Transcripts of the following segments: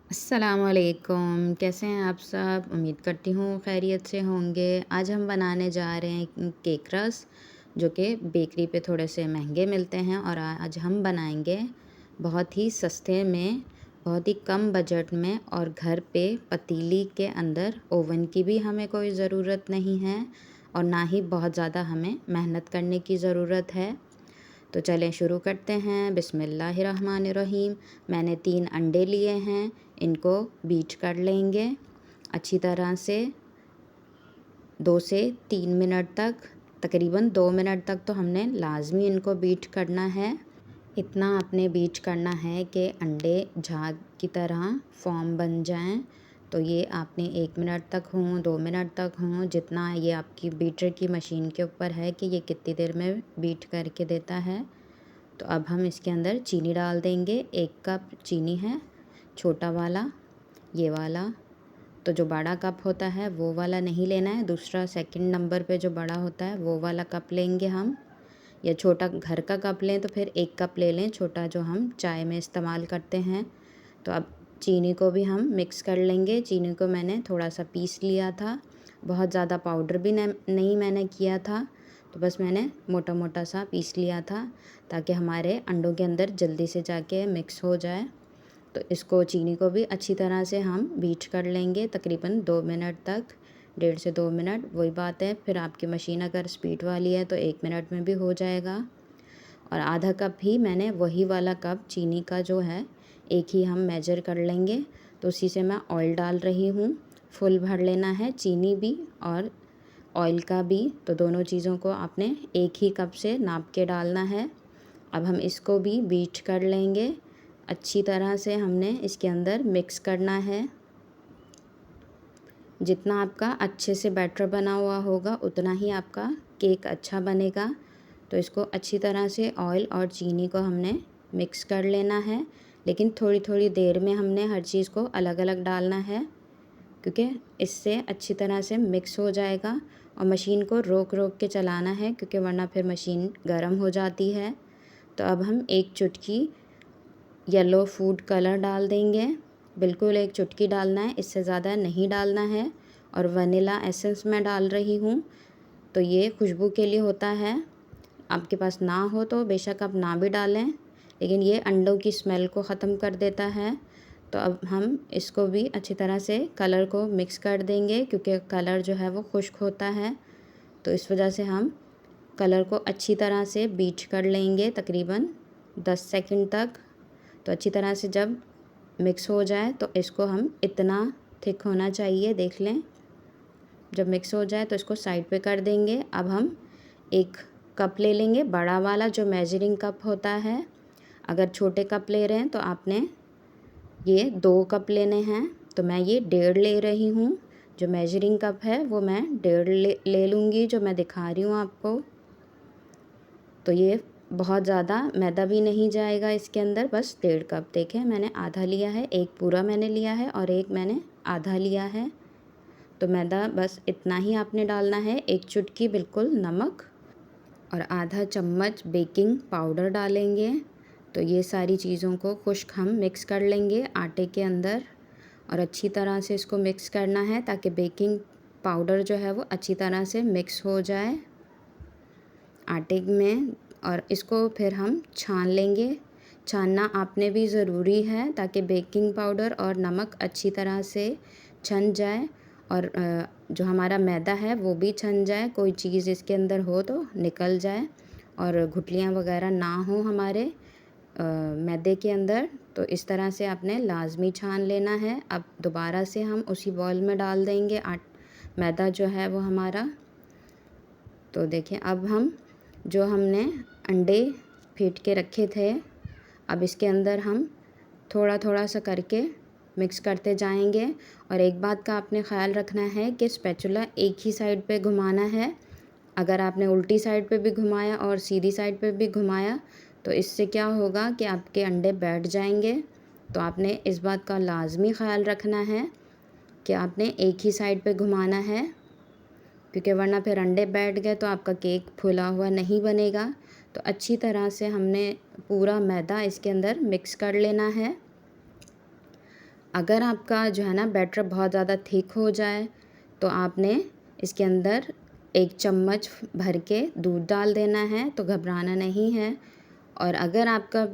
अस्सलामुअलैकुम, कैसे हैं आप सब? उम्मीद करती हूँ खैरियत से होंगे। आज हम बनाने जा रहे हैं केक रस, जो कि बेकरी पे थोड़े से महंगे मिलते हैं और आज हम बनाएंगे बहुत ही सस्ते में, बहुत ही कम बजट में और घर पे पतीली के अंदर ओवन की भी हमें कोई ज़रूरत नहीं है और ना ही बहुत ज़्यादा हमें मेहनत करने की ज़रूरत है। तो चलें शुरू करते हैं। बिस्मिल्लाहिर्रहमानिर्रहीम। मैंने 3 अंडे लिए हैं, इनको बीट कर लेंगे अच्छी तरह से 2 से 3 मिनट तक। तकरीबन 2 मिनट तक तो हमने लाजमी इनको बीट करना है। इतना आपने बीट करना है कि अंडे झाग की तरह फॉर्म बन जाएं। तो ये आपने 1 मिनट तक हों, 2 मिनट तक हों, जितना ये आपकी बीटर की मशीन के ऊपर है कि ये कितनी देर में बीट करके देता है। तो अब हम इसके अंदर चीनी डाल देंगे। 1 कप चीनी है, छोटा वाला, ये वाला। तो जो बड़ा कप होता है वो वाला नहीं लेना है, दूसरा सेकंड नंबर पे जो बड़ा होता है वो वाला कप लेंगे हम। या छोटा घर का कप लें तो फिर 1 कप ले लें, छोटा जो हम चाय में इस्तेमाल करते हैं। तो अब चीनी को भी हम मिक्स कर लेंगे। चीनी को मैंने थोड़ा सा पीस लिया था, बहुत ज़्यादा पाउडर भी नहीं मैंने किया था। तो बस मैंने मोटा मोटा सा पीस लिया था ताकि हमारे अंडों के अंदर जल्दी से जाके मिक्स हो जाए। तो इसको चीनी को भी अच्छी तरह से हम बीट कर लेंगे तकरीबन 2 मिनट तक, 1.5 से 2 मिनट। वही बात है, फिर आपकी मशीन अगर स्पीड वाली है तो 1 मिनट में भी हो जाएगा। और आधा कप ही मैंने वही वाला कप चीनी का जो है एक ही हम मेजर कर लेंगे। तो उसी से मैं ऑयल डाल रही हूँ, फुल भर लेना है चीनी भी और ऑयल का भी। तो दोनों चीज़ों को आपने एक ही कप से नाप के डालना है। अब हम इसको भी बीट कर लेंगे अच्छी तरह से। हमने इसके अंदर मिक्स करना है। जितना आपका अच्छे से बैटर बना हुआ होगा उतना ही आपका केक अच्छा बनेगा। तो इसको अच्छी तरह से ऑयल और चीनी को हमने मिक्स कर लेना है, लेकिन थोड़ी थोड़ी देर में हमने हर चीज़ को अलग अलग डालना है, क्योंकि इससे अच्छी तरह से मिक्स हो जाएगा। और मशीन को रोक रोक के चलाना है, क्योंकि वरना फिर मशीन गर्म हो जाती है। तो अब हम 1 चुटकी येलो फूड कलर डाल देंगे, बिल्कुल 1 चुटकी डालना है, इससे ज़्यादा नहीं डालना है। और वनीला एसेंस मैं डाल रही हूँ, तो ये खुशबू के लिए होता है। आपके पास ना हो तो बेशक आप ना भी डालें, लेकिन ये अंडों की स्मेल को ख़त्म कर देता है। तो अब हम इसको भी अच्छी तरह से कलर को मिक्स कर देंगे, क्योंकि कलर जो है वो खुश्क होता है। तो इस वजह से हम कलर को अच्छी तरह से बीट कर लेंगे तकरीबन 10 सेकंड तक। तो अच्छी तरह से जब मिक्स हो जाए तो इसको हम इतना थिक होना चाहिए, देख लें। जब मिक्स हो जाए तो इसको साइड पे कर देंगे। अब हम 1 कप ले लेंगे, बड़ा वाला जो मेजरिंग कप होता है। अगर छोटे कप ले रहे हैं तो आपने ये 2 कप लेने हैं। तो मैं ये 1.5 ले रही हूँ। जो मेजरिंग कप है वो मैं 1.5 ले लूँगी, जो मैं दिखा रही हूँ आपको। तो ये बहुत ज़्यादा मैदा भी नहीं जाएगा इसके अंदर, बस 1.5 कप। देखें मैंने आधा लिया है, 1 पूरा मैंने लिया है और 1 मैंने आधा लिया है। तो मैदा बस इतना ही आपने डालना है। 1 चुटकी बिल्कुल नमक और आधा चम्मच बेकिंग पाउडर डालेंगे। तो ये सारी चीज़ों को खुश्क हम मिक्स कर लेंगे आटे के अंदर और अच्छी तरह से इसको मिक्स करना है, ताकि बेकिंग पाउडर जो है वो अच्छी तरह से मिक्स हो जाए आटे में। और इसको फिर हम छान लेंगे। छानना आपने भी ज़रूरी है, ताकि बेकिंग पाउडर और नमक अच्छी तरह से छन जाए और जो हमारा मैदा है वो भी छन जाए, कोई चीज़ इसके अंदर हो तो निकल जाए और गुठलियाँ वगैरह ना हो हमारे मैदे के अंदर। तो इस तरह से आपने लाजमी छान लेना है। अब दोबारा से हम उसी बॉल में डाल देंगे मैदा जो है वो हमारा। तो देखिए अब हम जो हमने अंडे फेंट के रखे थे, अब इसके अंदर हम थोड़ा थोड़ा सा करके मिक्स करते जाएंगे। और एक बात का आपने ख़्याल रखना है कि स्पैचुला एक ही साइड पे घुमाना है। अगर आपने उल्टी साइड पे भी घुमाया और सीधी साइड पे भी घुमाया तो इससे क्या होगा कि आपके अंडे बैठ जाएंगे। तो आपने इस बात का लाजमी ख़्याल रखना है कि आपने एक ही साइड पे घुमाना है, क्योंकि वरना फिर अंडे बैठ गए तो आपका केक फूला हुआ नहीं बनेगा। तो अच्छी तरह से हमने पूरा मैदा इसके अंदर मिक्स कर लेना है। अगर आपका जो है ना बैटर बहुत ज़्यादा थिक हो जाए तो आपने इसके अंदर 1 चम्मच भर के दूध डाल देना है, तो घबराना नहीं है। और अगर आपका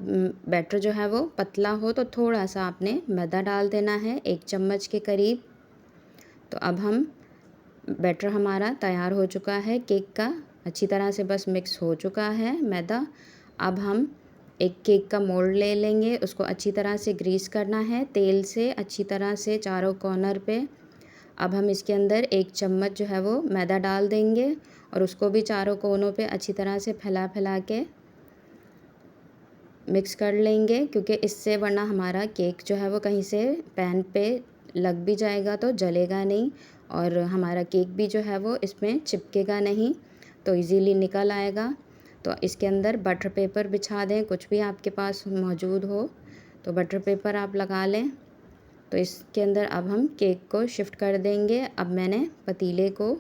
बैटर जो है वो पतला हो तो थोड़ा सा आपने मैदा डाल देना है 1 चम्मच के करीब। तो अब हम बैटर हमारा तैयार हो चुका है केक का, अच्छी तरह से बस मिक्स हो चुका है मैदा। अब हम एक केक का मोल्ड ले लेंगे, उसको अच्छी तरह से ग्रीस करना है तेल से अच्छी तरह से चारों कॉर्नर पे। अब हम इसके अंदर 1 चम्मच जो है वो मैदा डाल देंगे और उसको भी चारों कोनों पे अच्छी तरह से फैला फैला के मिक्स कर लेंगे, क्योंकि इससे वरना हमारा केक जो है वो कहीं से पैन पे लग भी जाएगा तो जलेगा नहीं और हमारा केक भी जो है वो इसमें चिपकेगा नहीं, तो इजीली निकल आएगा। तो इसके अंदर बटर पेपर बिछा दें, कुछ भी आपके पास मौजूद हो तो बटर पेपर आप लगा लें। तो इसके अंदर अब हम केक को शिफ्ट कर देंगे। अब मैंने पतीले को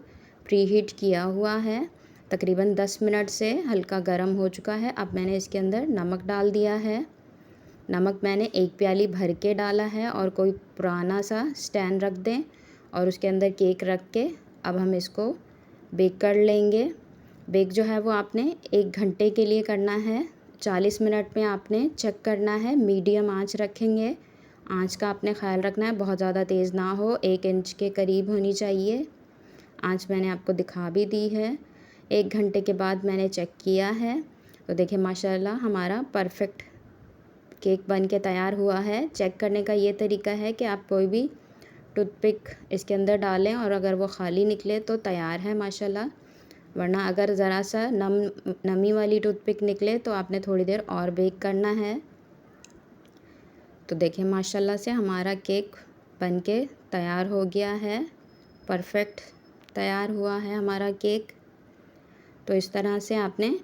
प्रीहीट किया हुआ है, तकरीबन 10 मिनट से हल्का गर्म हो चुका है। अब मैंने इसके अंदर नमक डाल दिया है। नमक मैंने 1 प्याली भर के डाला है और कोई पुराना सा स्टैंड रख दें और उसके अंदर केक रख के अब हम इसको बेक कर लेंगे। बेक जो है वो आपने 1 घंटे के लिए करना है। 40 मिनट में आपने चेक करना है, मीडियम आंच रखेंगे। आंच का आपने ख्याल रखना है, बहुत ज़्यादा तेज़ ना हो, 1 इंच के करीब होनी चाहिए। आंच मैंने आपको दिखा भी दी है। 1 घंटे के बाद मैंने चेक किया है तो देखिए माशाल्लाह हमारा परफेक्ट केक बन के तैयार हुआ है। चेक करने का ये तरीका है कि आप कोई भी टूथपिक इसके अंदर डालें और अगर वो ख़ाली निकले तो तैयार है माशाल्लाह, वरना अगर ज़रा सा नमी वाली टूथपिक निकले तो आपने थोड़ी देर और बेक करना है। तो देखिए माशाल्लाह से हमारा केक बन के तैयार हो गया है, परफेक्ट तैयार हुआ है हमारा केक। तो इस तरह से आपने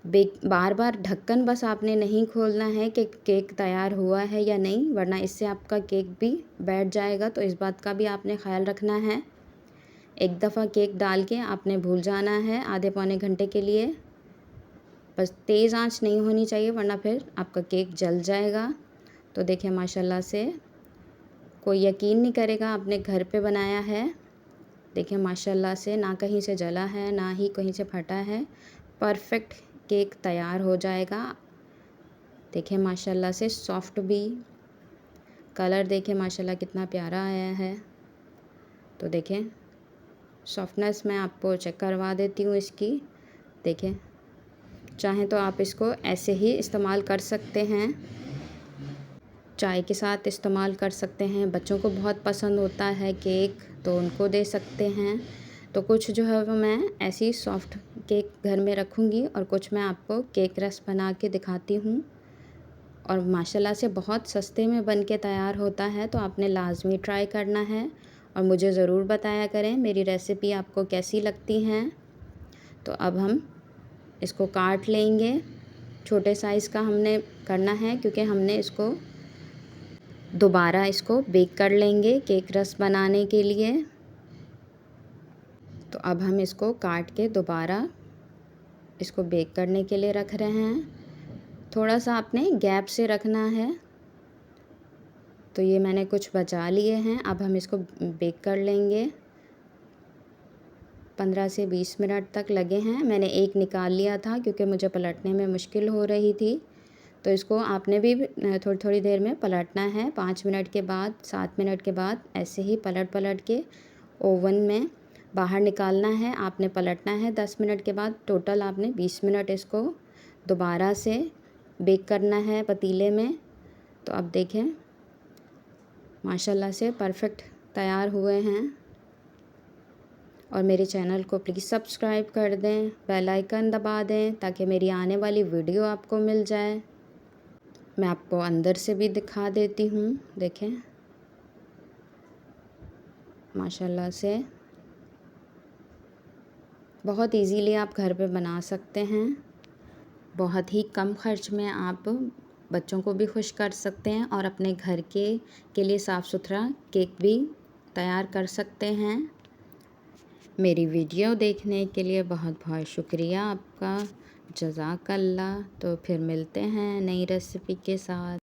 बार बार ढक्कन बस आपने नहीं खोलना है कि केक तैयार हुआ है या नहीं, वरना इससे आपका केक भी बैठ जाएगा, तो इस बात का भी आपने ख्याल रखना है। एक दफ़ा केक डाल के आपने भूल जाना है आधे पौने घंटे के लिए, बस तेज़ आंच नहीं होनी चाहिए वरना फिर आपका केक जल जाएगा। तो देखिए माशाल्लाह से कोई यकीन नहीं करेगा आपने घर पे बनाया है। देखिए माशाल्लाह से ना कहीं से जला है ना ही कहीं से फटा है, परफेक्ट केक तैयार हो जाएगा। देखिए माशाल्लाह से सॉफ्ट भी, कलर देखिए माशाल्लाह कितना प्यारा आया है। तो देखें सॉफ्टनेस मैं आपको चेक करवा देती हूँ इसकी। देखें, चाहें तो आप इसको ऐसे ही इस्तेमाल कर सकते हैं, चाय के साथ इस्तेमाल कर सकते हैं। बच्चों को बहुत पसंद होता है केक तो उनको दे सकते हैं। तो कुछ जो है वो मैं ऐसी सॉफ्ट केक घर में रखूँगी और कुछ मैं आपको केक रस बना के दिखाती हूँ। और माशाल्लाह से बहुत सस्ते में बन के तैयार होता है, तो आपने लाज़मी ट्राई करना है और मुझे ज़रूर बताया करें मेरी रेसिपी आपको कैसी लगती हैं। तो अब हम इसको काट लेंगे, छोटे साइज़ का हमने करना है क्योंकि हमने इसको दोबारा इसको बेक कर लेंगे केक रस बनाने के लिए। तो अब हम इसको काट के दोबारा इसको बेक करने के लिए रख रहे हैं। थोड़ा सा आपने गैप से रखना है। तो ये मैंने कुछ बचा लिए हैं, अब हम इसको बेक कर लेंगे। 15 से 20 मिनट तक लगे हैं। मैंने एक निकाल लिया था क्योंकि मुझे पलटने में मुश्किल हो रही थी। तो इसको आपने भी थोड़ी थोड़ी देर में पलटना है, 5 मिनट के बाद 7 मिनट के बाद ऐसे ही पलट पलट के ओवन में बाहर निकालना है। आपने पलटना है 10 मिनट के बाद, टोटल आपने 20 मिनट इसको दोबारा से बेक करना है पतीले में। तो अब देखें माशाल्लाह से परफेक्ट तैयार हुए हैं। और मेरे चैनल को प्लीज़ सब्सक्राइब कर दें, बेल आइकन दबा दें ताकि मेरी आने वाली वीडियो आपको मिल जाए। मैं आपको अंदर से भी दिखा देती हूँ, देखें माशाल्लाह से बहुत इजीली आप घर पे बना सकते हैं। बहुत ही कम खर्च में आप बच्चों को भी खुश कर सकते हैं और अपने घर के लिए साफ़ सुथरा केक भी तैयार कर सकते हैं। मेरी वीडियो देखने के लिए बहुत बहुत शुक्रिया आपका, जज़ाकल्लाह। तो फिर मिलते हैं नई रेसिपी के साथ।